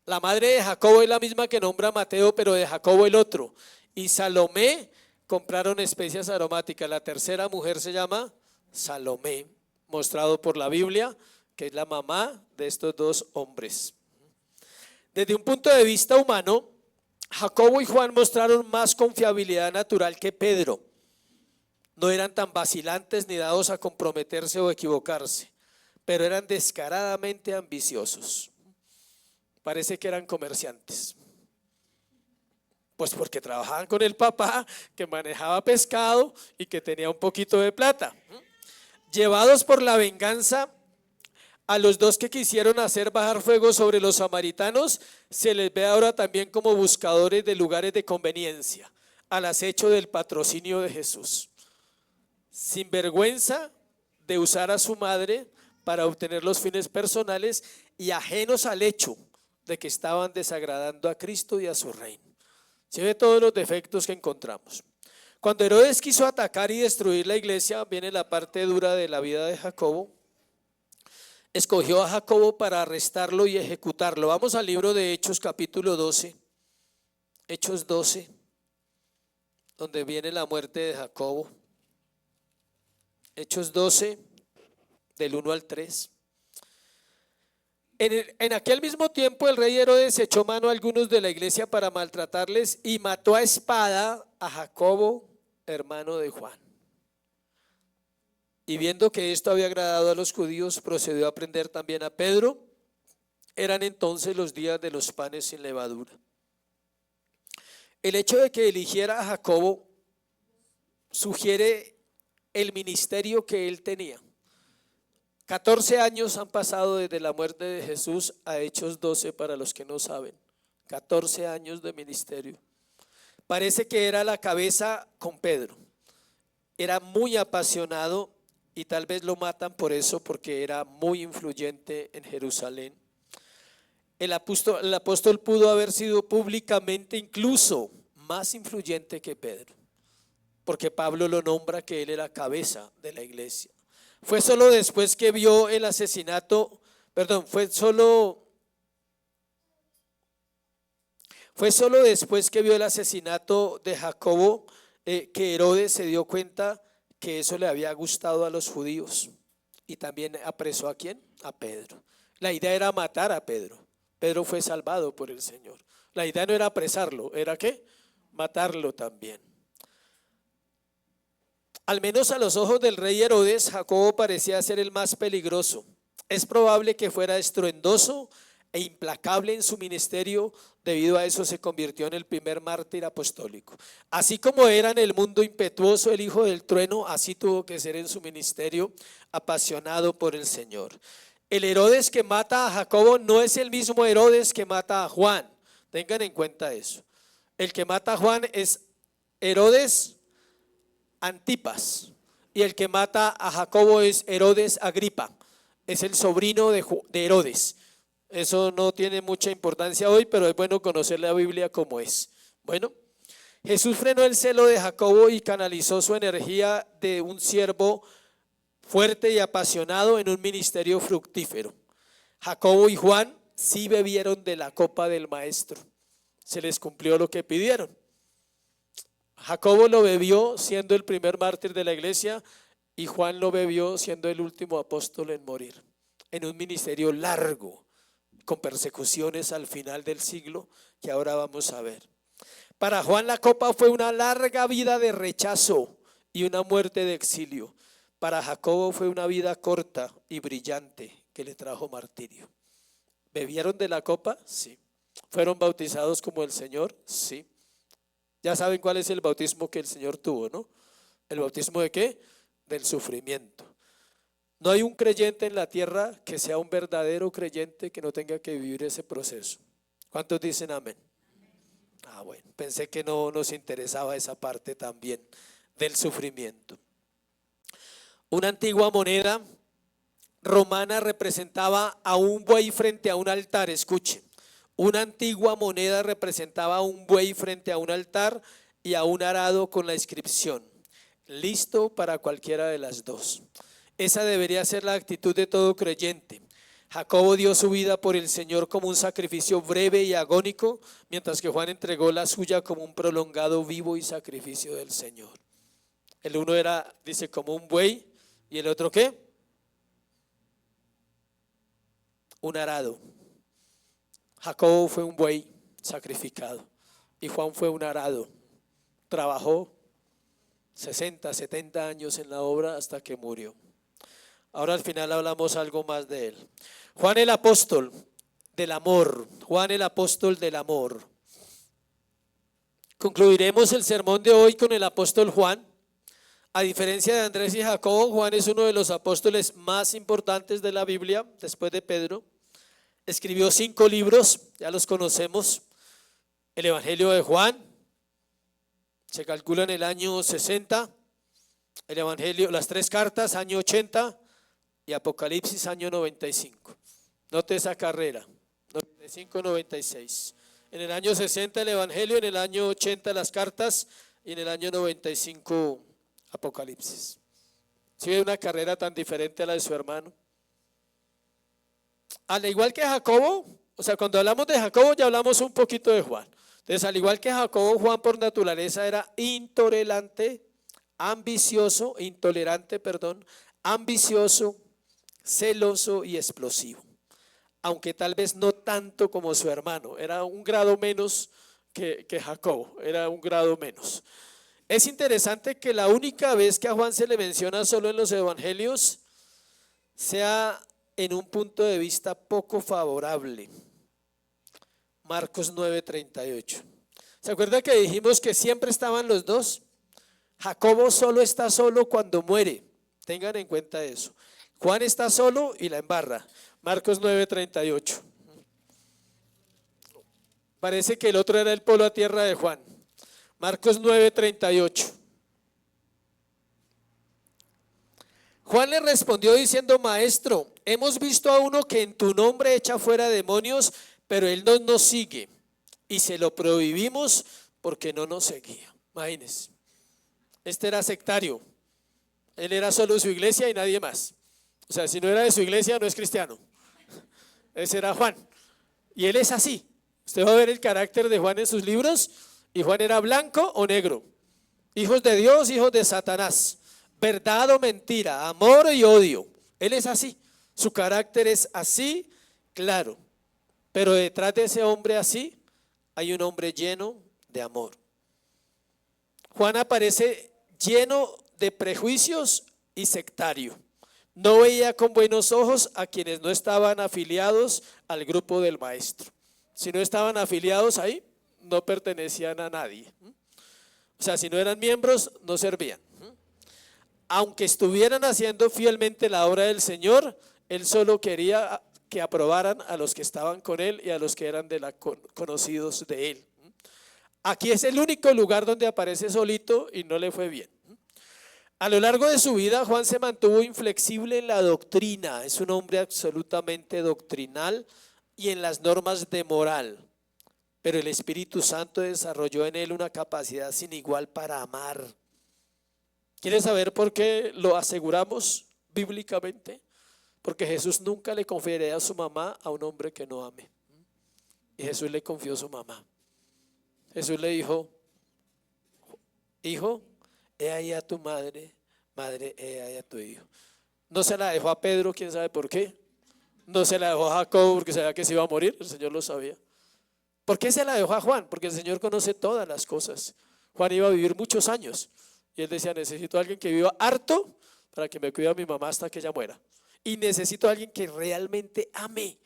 A: La madre de Jacobo es la misma que nombra Mateo, pero de Jacobo el otro. Y Salomé compraron especias aromáticas. La tercera mujer se llama Salomé, mostrado por la Biblia, que es la mamá de estos 2 hombres. Desde un punto de vista humano, Jacobo y Juan mostraron más confiabilidad natural que Pedro. No eran tan vacilantes ni dados a comprometerse o equivocarse, pero eran descaradamente ambiciosos. Parece que eran comerciantes, pues porque trabajaban con el papá que manejaba pescado y que tenía un poquito de plata. Llevados por la venganza, a los 2 que quisieron hacer bajar fuego sobre los samaritanos se les ve ahora también como buscadores de lugares de conveniencia, al acecho del patrocinio de Jesús, sin vergüenza de usar a su madre para obtener los fines personales y ajenos al hecho de que estaban desagradando a Cristo y a su reino. Se ve todos los defectos que encontramos. Cuando Herodes quiso atacar y destruir la iglesia, viene la parte dura de la vida de Jacobo. Escogió a Jacobo para arrestarlo y ejecutarlo. Vamos al libro de Hechos, capítulo 12. Hechos 12, donde viene la muerte de Jacobo. Hechos 12, del 1 al 3. En aquel mismo tiempo el rey Herodes echó mano a algunos de la iglesia para maltratarles y mató a espada a Jacobo, hermano de Juan. Y viendo que esto había agradado a los judíos, procedió a prender también a Pedro. Eran entonces los días de los panes sin levadura. El hecho de que eligiera a Jacobo sugiere el ministerio que él tenía. 14 años han pasado desde la muerte de Jesús a Hechos 12 para los que no saben. 14 años de ministerio. Parece que era la cabeza con Pedro. Era muy apasionado y tal vez lo matan por eso, porque era muy influyente en Jerusalén. El apóstol pudo haber sido públicamente incluso más influyente que Pedro, porque Pablo lo nombra que él era cabeza de la iglesia. Fue solo después que vio el asesinato, fue solo después que vio el asesinato de Jacobo que Herodes se dio cuenta que eso le había gustado a los judíos, y también apresó ¿a quién? A Pedro. La idea era matar a Pedro. Pedro fue salvado por el Señor. La idea no era apresarlo, ¿era qué? Matarlo también. Al menos a los ojos del rey Herodes, Jacobo parecía ser el más peligroso. Es probable que fuera estruendoso e implacable en su ministerio. Debido a eso se convirtió en el primer mártir apostólico. Así como era en el mundo impetuoso el hijo del trueno, así tuvo que ser en su ministerio, apasionado por el Señor. El Herodes que mata a Jacobo no es el mismo Herodes que mata a Juan. Tengan en cuenta eso. El que mata a Juan es Herodes Antipas, y el que mata a Jacobo es Herodes Agripa. Es el sobrino de Herodes. Eso no tiene mucha importancia hoy, pero es bueno conocer la Biblia como es. Bueno, Jesús frenó el celo de Jacobo y canalizó su energía de un siervo fuerte y apasionado en un ministerio fructífero. Jacobo y Juan sí bebieron de la copa del maestro. Se les cumplió lo que pidieron. Jacobo lo bebió siendo el primer mártir de la iglesia, y Juan lo bebió siendo el último apóstol en morir, en un ministerio largo, con persecuciones al final del siglo, que ahora vamos a ver. Para Juan la copa fue una larga vida de rechazo y una muerte de exilio. Para Jacobo fue una vida corta y brillante que le trajo martirio. ¿Bebieron de la copa? Sí. ¿Fueron bautizados como el Señor? Sí. Ya saben cuál es el bautismo que el Señor tuvo, ¿no? ¿El bautismo de qué? Del sufrimiento. No hay un creyente en la tierra que sea un verdadero creyente que no tenga que vivir ese proceso. ¿Cuántos dicen amén? Bueno, pensé que no nos interesaba esa parte también del sufrimiento. Una antigua moneda romana representaba a un buey frente a un altar. Escuche. Una antigua moneda representaba a un buey frente a un altar y a un arado con la inscripción: listo para cualquiera de las dos. Esa debería ser la actitud de todo creyente. Jacobo dio su vida por el Señor como un sacrificio breve y agónico, mientras que Juan entregó la suya como un prolongado vivo y sacrificio del Señor. El uno era, dice, como un buey, y el otro ¿qué? Un arado. Jacobo fue un buey sacrificado y Juan fue un arado. Trabajó 60, 70 años en la obra hasta que murió. Ahora al final hablamos algo más de él. Juan el apóstol del amor. Juan el apóstol del amor. Concluiremos el sermón de hoy con el apóstol Juan. A diferencia de Andrés y Jacobo, Juan es uno de los apóstoles más importantes de la Biblia, después de Pedro. Escribió 5 libros, ya los conocemos. El Evangelio de Juan se calcula en el año 60. El Evangelio, las 3 cartas, año 80, y Apocalipsis, año 95. Note esa carrera, 95-96. En el año 60 el Evangelio, en el año 80 las cartas, y en el año 95 Apocalipsis. ¿Sí ve una carrera tan diferente a la de su hermano? Al igual que Jacobo, o sea, cuando hablamos de Jacobo ya hablamos un poquito de Juan. Entonces, al igual que Jacobo, Juan por naturaleza era intolerante, ambicioso, celoso y explosivo. Aunque tal vez no tanto como su hermano, era un grado menos que Jacobo, era un grado menos. Es interesante que la única vez que a Juan se le menciona solo en los evangelios sea en un punto de vista poco favorable. Marcos 9:38. ¿Se acuerda que dijimos que siempre estaban los dos? Jacobo solo está solo cuando muere. Tengan en cuenta eso. Juan está solo y la embarra. Marcos 9:38. Parece que el otro era el polo a tierra de Juan. Marcos 9:38. Juan le respondió diciendo: Maestro, hemos visto a uno que en tu nombre echa fuera demonios, pero él no nos sigue y se lo prohibimos porque no nos seguía. Imagínense, este era sectario, él era solo de su iglesia y nadie más. O sea, si no era de su iglesia no es cristiano. Ese era Juan y él es así. Usted va a ver el carácter de Juan en sus libros y Juan era blanco o negro, hijos de Dios, hijos de Satanás, verdad o mentira, amor y odio. Él es así, su carácter es así, claro. Pero detrás de ese hombre así hay un hombre lleno de amor. Juan aparece lleno de prejuicios y sectario. No veía con buenos ojos a quienes no estaban afiliados al grupo del maestro. Si no estaban afiliados ahí, no pertenecían a nadie. O sea, si no eran miembros, no servían. Aunque estuvieran haciendo fielmente la obra del Señor, él solo quería que aprobaran a los que estaban con él y a los que eran conocidos de él. Aquí es el único lugar donde aparece solito y no le fue bien. A lo largo de su vida, Juan se mantuvo inflexible en la doctrina. Es un hombre absolutamente doctrinal y en las normas de moral. Pero el Espíritu Santo desarrolló en él una capacidad sin igual para amar. ¿Quieren saber por qué lo aseguramos bíblicamente? Porque Jesús nunca le confiaría a su mamá a un hombre que no ame. Y Jesús le confió a su mamá. Jesús le dijo: hijo, he ahí a tu madre, madre, he ahí a tu hijo. No se la dejó a Pedro, quién sabe por qué. No se la dejó a Jacobo porque sabía que se iba a morir, el Señor lo sabía. ¿Por qué se la dejó a Juan? Porque el Señor conoce todas las cosas. Juan iba a vivir muchos años y él decía: necesito a alguien que viva harto para que me cuide a mi mamá hasta que ella muera. Y necesito a alguien que realmente ame,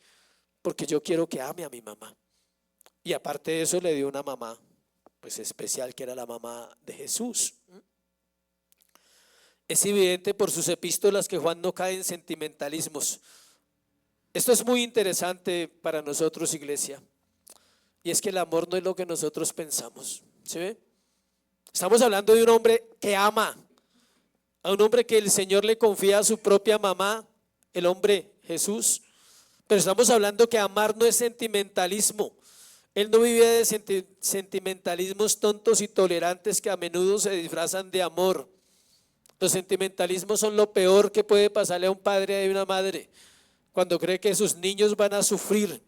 A: porque yo quiero que ame a mi mamá. Y aparte de eso le dio una mamá pues especial, que era la mamá de Jesús. Es evidente por sus epístolas que Juan no cae en sentimentalismos. Esto es muy interesante para nosotros, iglesia, y es que el amor no es lo que nosotros pensamos. ¿Sí ve? Estamos hablando de un hombre que ama, a un hombre que el Señor le confía a su propia mamá, el hombre Jesús. Pero estamos hablando que amar no es sentimentalismo. Él no vive de sentimentalismos tontos y tolerantes que a menudo se disfrazan de amor. Los sentimentalismos son lo peor que puede pasarle a un padre y a una madre cuando cree que sus niños van a sufrir,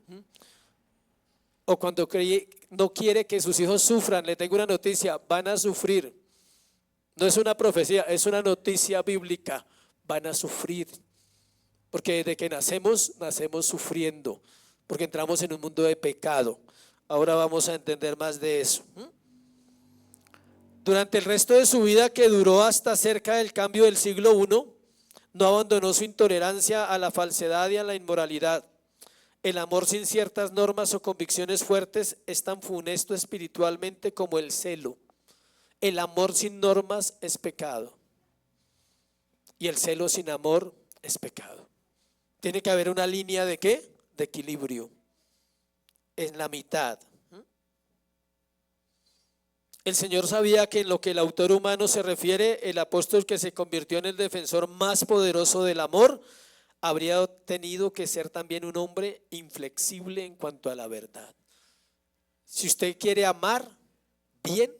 A: o cuando no quiere que sus hijos sufran. Le tengo una noticia: van a sufrir. No es una profecía, es una noticia bíblica. Van a sufrir, porque desde que nacemos sufriendo, porque entramos en un mundo de pecado. Ahora vamos a entender más de eso. Durante el resto de su vida, que duró hasta cerca del cambio del siglo I, no abandonó su intolerancia a la falsedad y a la inmoralidad. El amor sin ciertas normas o convicciones fuertes es tan funesto espiritualmente como el celo. El amor sin normas es pecado, y el celo sin amor es pecado. Tiene que haber una línea de ¿qué? De equilibrio, en la mitad. El Señor sabía que en lo que el autor humano se refiere, el apóstol que se convirtió en el defensor más poderoso del amor habría tenido que ser también un hombre inflexible en cuanto a la verdad. Si usted quiere amar bien,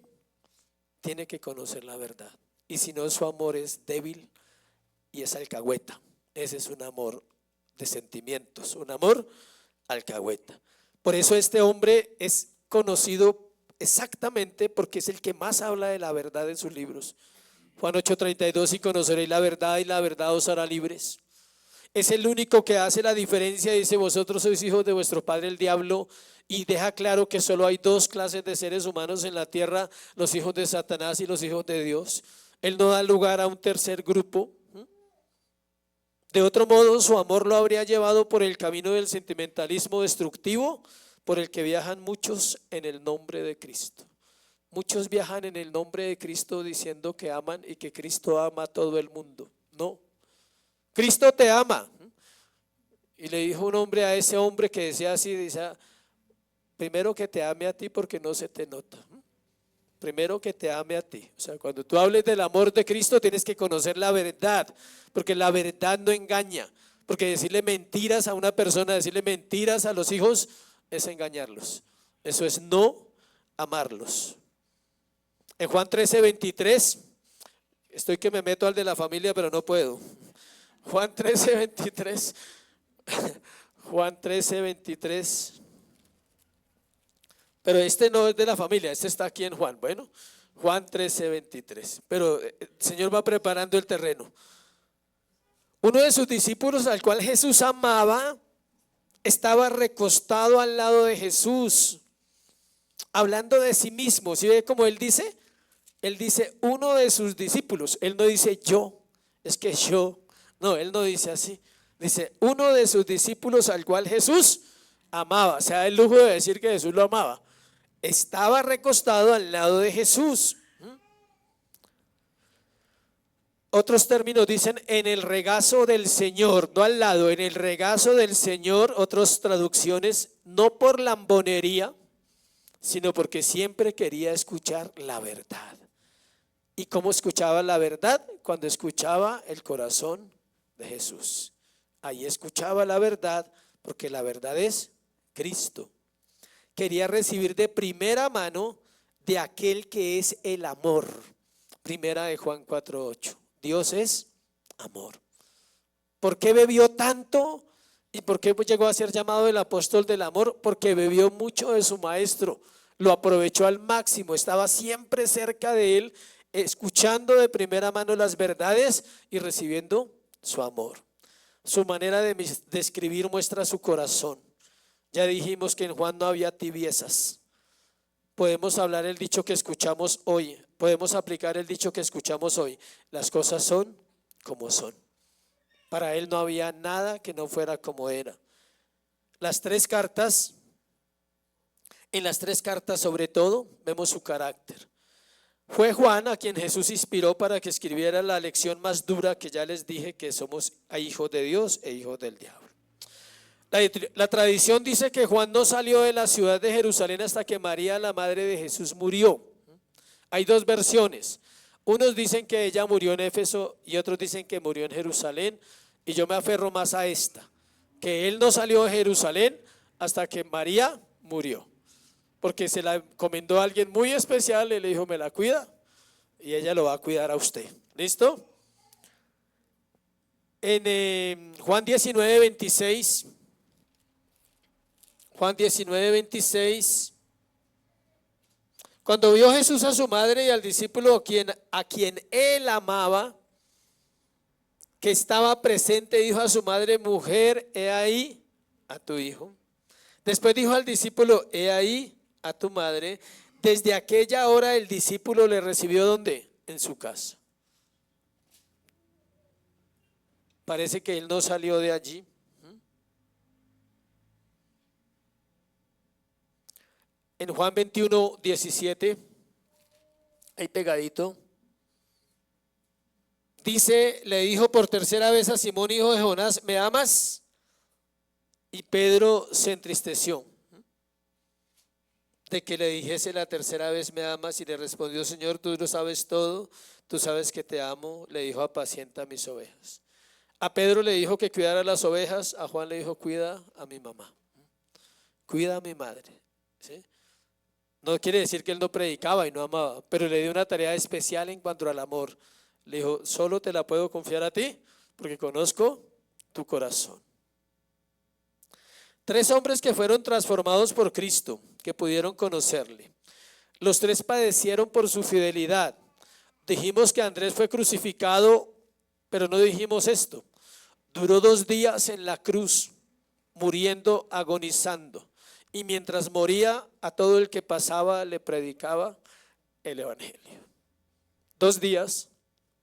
A: tiene que conocer la verdad. Y si no, su amor es débil y es alcahueta. Ese es un amor de sentimientos, un amor alcahueta. Por eso este hombre es conocido exactamente porque es el que más habla de la verdad en sus libros. Juan 8:32: y conoceréis la verdad y la verdad os hará libres. Es el único que hace la diferencia. Dice: vosotros sois hijos de vuestro padre el diablo y deja claro que solo hay dos clases de seres humanos en la tierra, los hijos de Satanás y los hijos de Dios. Él no da lugar a un tercer grupo. De otro modo, su amor lo habría llevado por el camino del sentimentalismo destructivo por el que viajan muchos en el nombre de Cristo. Muchos viajan en el nombre de Cristo diciendo que aman y que Cristo ama a todo el mundo. No, Cristo te ama. Y le dijo un hombre a ese hombre que decía así, dice, primero que te ame a ti porque no se te nota. Primero que te ame a ti. O sea, cuando tú hables del amor de Cristo tienes que conocer la verdad, porque la verdad no engaña. Porque decirle mentiras a una persona, decirle mentiras a los hijos es engañarlos. Eso es no amarlos. En Juan 13:23, estoy que me meto al de la familia, pero no puedo. Juan 13:23. Juan 13:23. Pero este no es de la familia, este está aquí en Juan. Bueno, Juan 13:23. Pero el Señor va preparando el terreno. Uno de sus discípulos, al cual Jesús amaba, estaba recostado al lado de Jesús, hablando de sí mismo. ¿Sí ve cómo él dice? Él dice uno de sus discípulos. Él no dice yo, es que yo. No, él no dice así. Dice uno de sus discípulos al cual Jesús amaba. Se da el lujo de decir que Jesús lo amaba. Estaba recostado al lado de Jesús. Otros términos dicen en el regazo del Señor, no al lado, en el regazo del Señor. Otras traducciones, no por lambonería, sino porque siempre quería escuchar la verdad. ¿Y cómo escuchaba la verdad? Cuando escuchaba el corazón de Jesús. Ahí escuchaba la verdad, porque la verdad es Cristo. Quería recibir de primera mano de aquel que es el amor. Primera de Juan 4:8. Dios es amor. ¿Por qué bebió tanto? ¿Y por qué llegó a ser llamado el apóstol del amor? Porque bebió mucho de su maestro, lo aprovechó al máximo, estaba siempre cerca de él, escuchando de primera mano las verdades y recibiendo su amor. Su manera de describir muestra su corazón. Ya dijimos que en Juan no había tibiezas. Podemos hablar el dicho que escuchamos hoy, podemos aplicar el dicho que escuchamos hoy. Las cosas son como son. Para él no había nada que no fuera como era. Las tres cartas, en las tres cartas sobre todo, vemos su carácter. Fue Juan a quien Jesús inspiró para que escribiera la lección más dura que ya les dije, que somos hijos de Dios e hijos del diablo. La tradición dice que Juan no salió de la ciudad de Jerusalén hasta que María, la madre de Jesús, murió. Hay dos versiones. Unos dicen que ella murió en Éfeso y otros dicen que murió en Jerusalén. Y yo me aferro más a esta, que él no salió de Jerusalén hasta que María murió. Porque se la encomendó a alguien muy especial y le dijo, me la cuida y ella lo va a cuidar a usted. ¿Listo? En Juan 19:26, Juan 19:26, cuando vio Jesús a su madre y al discípulo a quien él amaba, que estaba presente, dijo a su madre, mujer, he ahí a tu hijo. Después dijo al discípulo, he ahí a tu madre. Desde aquella hora el discípulo le recibió ¿dónde? En su casa. Parece que él no salió de allí. En Juan 21:17, ahí pegadito, dice, le dijo por tercera vez a Simón, hijo de Jonás, ¿me amas? Y Pedro se entristeció de que le dijese la tercera vez, ¿me amas? Y le respondió, Señor, tú lo sabes todo, tú sabes que te amo. Le dijo, apacienta mis ovejas. A Pedro le dijo que cuidara las ovejas, a Juan le dijo, cuida a mi mamá, cuida a mi madre. ¿Sí? No quiere decir que él no predicaba y no amaba, pero le dio una tarea especial en cuanto al amor. Le dijo, solo te la puedo confiar a ti porque conozco tu corazón. Tres hombres que fueron transformados por Cristo, que pudieron conocerle. Los tres padecieron por su fidelidad. Dijimos que Andrés fue crucificado, pero no dijimos esto. Duró 2 días en la cruz, muriendo, agonizando. y mientras moría a todo el que pasaba le predicaba el evangelio. 2 días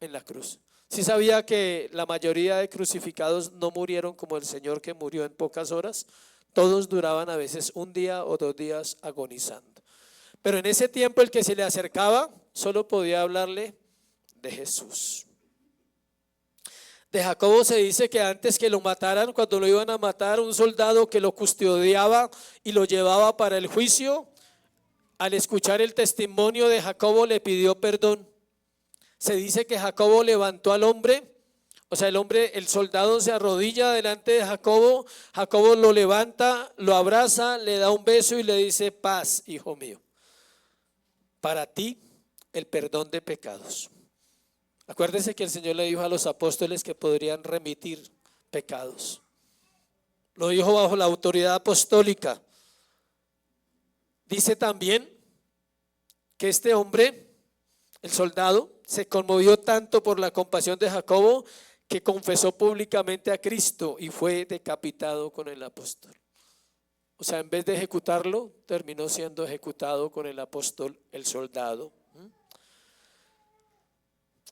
A: en la cruz. ¿Sí sabía que la mayoría de crucificados no murieron como el Señor, que murió en pocas horas? Todos duraban a veces 1 día o 2 días agonizando. Pero en ese tiempo el que se le acercaba solo podía hablarle de Jesús. De Jacobo se dice que antes que lo mataran, cuando lo iban a matar, un soldado que lo custodiaba y lo llevaba para el juicio, al escuchar el testimonio de Jacobo le pidió perdón. Se dice que Jacobo levantó al hombre, o sea, el soldado se arrodilla delante de Jacobo, Jacobo lo levanta, lo abraza, le da un beso y le dice: paz, hijo mío, para ti el perdón de pecados. Acuérdese que el Señor le dijo a los apóstoles que podrían remitir pecados. Lo dijo bajo la autoridad apostólica. Dice también que este hombre, el soldado, se conmovió tanto por la compasión de Jacobo que confesó públicamente a Cristo y fue decapitado con el apóstol. O sea, en vez de ejecutarlo, terminó siendo ejecutado con el apóstol, el soldado.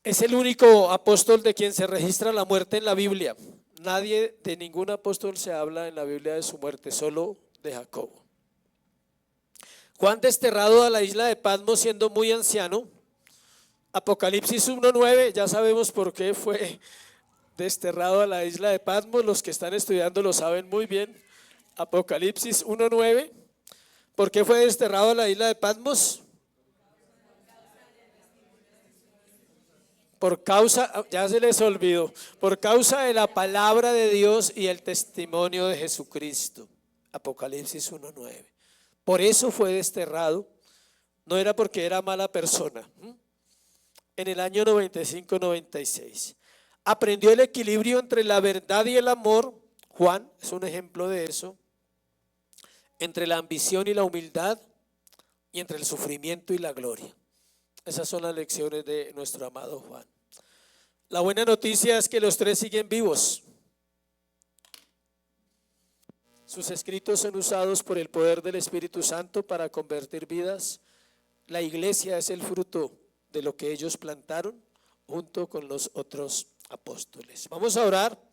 A: Es el único apóstol de quien se registra la muerte en la Biblia. Nadie, de ningún apóstol se habla en la Biblia de su muerte, solo de Jacobo. Juan, desterrado a la isla de Patmos siendo muy anciano. Apocalipsis 1:9, ya sabemos por qué fue desterrado a la isla de Patmos. Los que están estudiando lo saben muy bien. Apocalipsis 1:9, ¿por qué fue desterrado a la isla de Patmos? Por causa, ya se les olvidó, por causa de la palabra de Dios y el testimonio de Jesucristo. Apocalipsis 1:9. Por eso fue desterrado, no era porque era mala persona. En el año 95-96 aprendió el equilibrio entre la verdad y el amor. Juan es un ejemplo de eso. Entre la ambición y la humildad, y entre el sufrimiento y la gloria. Esas son las lecciones de nuestro amado Juan. La buena noticia es que los 3 siguen vivos. Sus escritos son usados por el poder del Espíritu Santo para convertir vidas. La iglesia es el fruto de lo que ellos plantaron junto con los otros apóstoles. Vamos a orar.